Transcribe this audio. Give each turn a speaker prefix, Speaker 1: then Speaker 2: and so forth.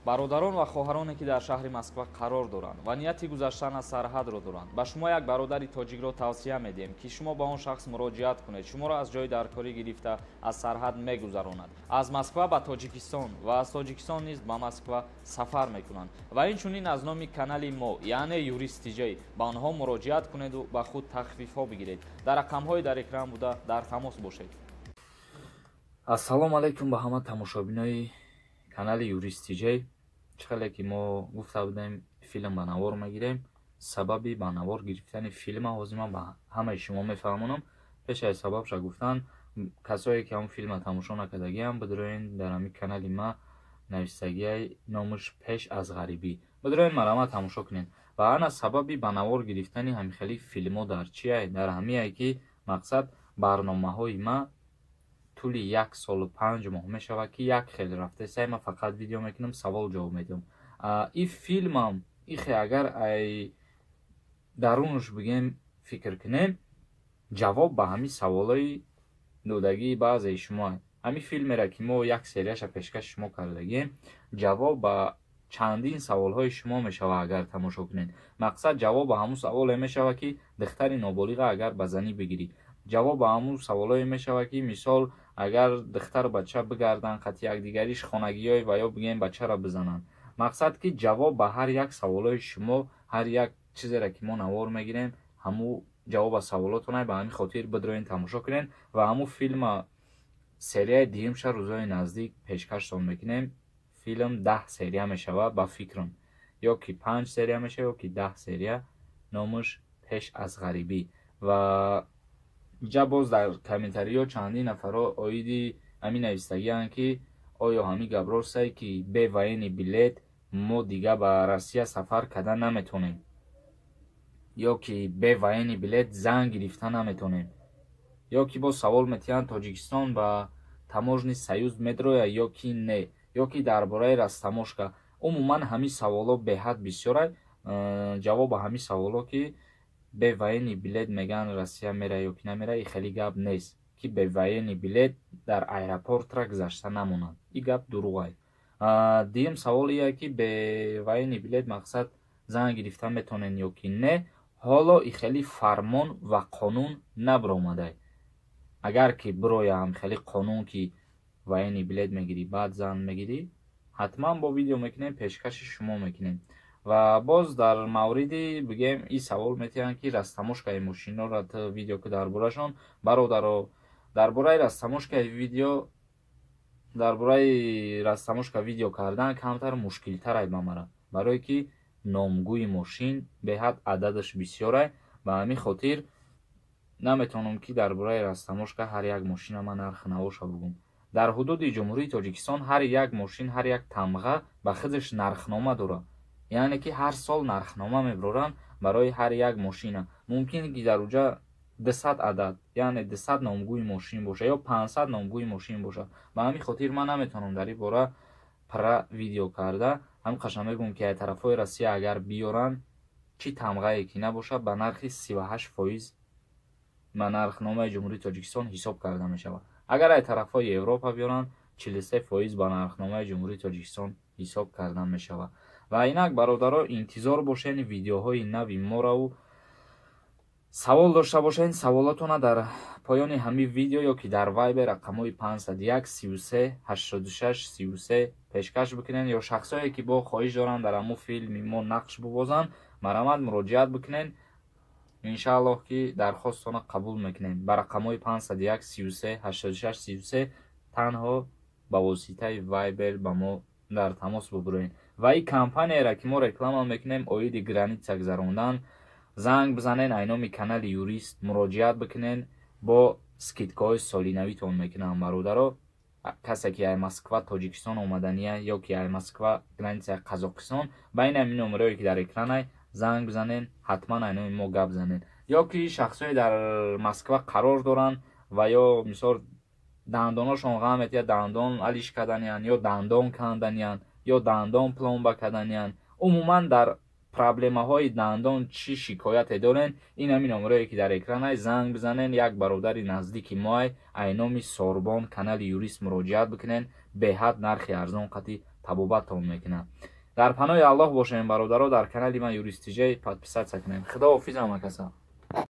Speaker 1: бародарон ва хоҳароне ки дар шаҳри Москва қарор доранд ва нияти гузаштан аз сарҳадро доранд, ба шумо як бародари тоҷикро тавсия медиҳем ки шумо ба он шахс муроҷиат кунед, шуморо аз ҷои даркорӣ гирифта аз сарҳад мегузаронад. Аз Москва ба Тоҷикистон ва аз Тоҷикистон низ ба Москва сафар мекунанд. Ва инчунин аз номи канали мо, яъне юристиҷей, ба онҳо муроҷиат кунеду ба худ тахфифҳо бигиред. Дар рақамҳои дар экран буда дар тамос бошед. Ассалому алайкум ба ҳама тамошобинои канали юристиҷей. Чиқале ки мо гуфта будем филм ба навор мегирем. Сабаби ба навор гирифтани филма ҳозир ман ба ҳамаи шумо мефаҳмонам. Пеш аз сабабша гуфтан, касое ки ҳамн филма тамошо накардагиам, бидроен дар ҳамин канали ма навистагиай номаш пеш аз ғарибӣ. Бидроен марама тамошо кунед. Ва ана сабаби ба навор гирифтани ҳамихели филмҳо дар чиай? Дар ҳамиае ки мақсад барномаҳои ма тӯли 1 солу 5 моҳ мешавад ки як хел рафта сай ма фақат видео мекунам, савол ҷавоб медиҳам. И филмам ихе агар ай дарунаш бигем фикр кунем, ҷавоб ба ҳамин саволои додагии баъзеи шумо. Ҳамин филмеро ки мо як серияша пешкаши шумо кардагем, ҷавоб ба чандин саволҳои шумо мешавад агар тамошо кунед. Мақсад ҷавоб ба ҳамун саволе мешавад ки духтари ноболиға агар ба занӣ бигирӣ. Ҷавоб ба ҳамун саволое мешавад ки мисол агар духтар бача бигарданд қати якдигариш хонагиёй ва ё бигем бачаро бизананд. Мақсад ки ҷавоб ба ҳар як саволои шумо, ҳар як чизеро ки мо навор мегирем, ҳамун ҷавоб ба саволотонай. Ба ҳамин хотир бидроен тамошо кунед ва ҳамун филма серияи дуюмша рӯзои наздик пешкаштон мекунем. Филм 10 серия мешавад ба фикрам, ё ки 5 серия мешавад, ё ки 10 серия. Номаш пеш аз ғарибӣ. Ва ҷа боз дар комментариҳо чандин нафаро оиди ҳамин навистагианд ки оё ҳамин гап ростае ки бе военни билет мо дига ба Россия сафар карда наметонем, ё ки бе военни билет занг гирифта наметонем, ё ки боз савол метиҳанд Тоҷикистон ба таможни Союз медрояд ё ки не, ё ки дар бораи растаможка. Умуман ҳамин саволо беҳад бисёрай. Ҷавоб ба ҳамин саволо ки бе военни билет меган Россия мера ё ки намера, и хеле гап нест ки бе военни билет дар аэропортра гузашта намонад. И гап дуруғай. Дуюм савол ие ки бе военни билет мақсад занг гирифта метонен ё ки не. Ҳоло и хеле фармон ва қонун набиромадай. Агар ки бироя ҳамхели қонун ки военни билет мегирӣ баъд занг мегирӣ, ҳатман бо видео мекунем, пешкаши шумо мекунем. Ва боз дар мавриди бигем и савол метиҳанд ки растаможкаи мошинора ту видео ки дар борашон. Бародаро, дар бораи растаможкаи видео, дар бораи растаможка видео кардан камтар мушкилтарай ба мара, барое ки номгӯи мошин беҳад ададаш бисёрай. Ба ҳамин хотир наметавонам ки дар бораи растаможка ҳар як мошина ман нархи навоша бигӯм. Дар ҳудуди ҷумҳурии Тоҷикистон ҳар як мошин, ҳар як тамға ба худаш нархнома дорад. яъне ки ҳар сол нархнома мебароранд барои ҳар як мошина. Мумкин ки дар уҷа 200 адад, яъне 200 номгӯи мошин боша ё 500 номгӯи мошин боша. Ба ҳамин хотир ман наметавонам дар ин бора пара видео карда ҳам қашан мегӯм ки ай тарафҳои Россия агар биёранд, чӣ тамғае ки набошад ба нархи 38% ба нархномаи ҷумҳурии Тоҷикистон ҳисоб карда мешавад. Агар ай тарафҳои Европа биёранд, 43% ба нархномаи ҷумҳурии Тоҷикистон ҳисоб карда мешавад. Ва инак бародаро, интизор бошед видеоҳои нави мораву савол дошта бошед. Саволотона дар поёни ҳамин видео ё ки дар Viber рақамҳои 501 33 86 33 пешкаш бикунед, ё шахсое ки бо хоҳиш доранд дар ҳамун филми мо нақш бубозанд, марамат муроҷиат бикунед. иншааллоҳ ки дархостона қабул мекунем. Ба рақамҳои 501 33 86 33 танҳо ба воситаи Viber ба мо дар тамос бубуроед. Ва и компанияро ки мо реклама мекунем, оиди граница гузарондан, занг бизанен, ай номи канали юрист муроҷиат бикунен, бо скидкаҳои солинавитон мекунам. Бародаро, касе ки ай Москва Тоҷикистон омадания ё ки ай Москва границаи Қазоқистон, ба ин ҳамин номерое ки дар экранай занг бизанен, ҳатман ай номи мо гап занен. Ё ки шахсое дар Москва қарор доранд ва ё мисол дандонашон ғам метиҳад, дандон алиш карданиянд, ё дандон канданиянд, ё дандон пломба карданиянд. Умуман дар проблемаҳои дандон чӣ шикояте дорен, ин ҳамин номерое ки дар экранай занг бизанен, як бародари наздики моай ай номи Сорбон канали юрист муроҷиат бикунен. Беҳад нархи арзон қати табобаттон мекунад. дар паноҳи Аллоҳ бошем бародаро. Дар канали ман Юристиҷей подписатсия кунед. Худоҳофиз ҳама каса.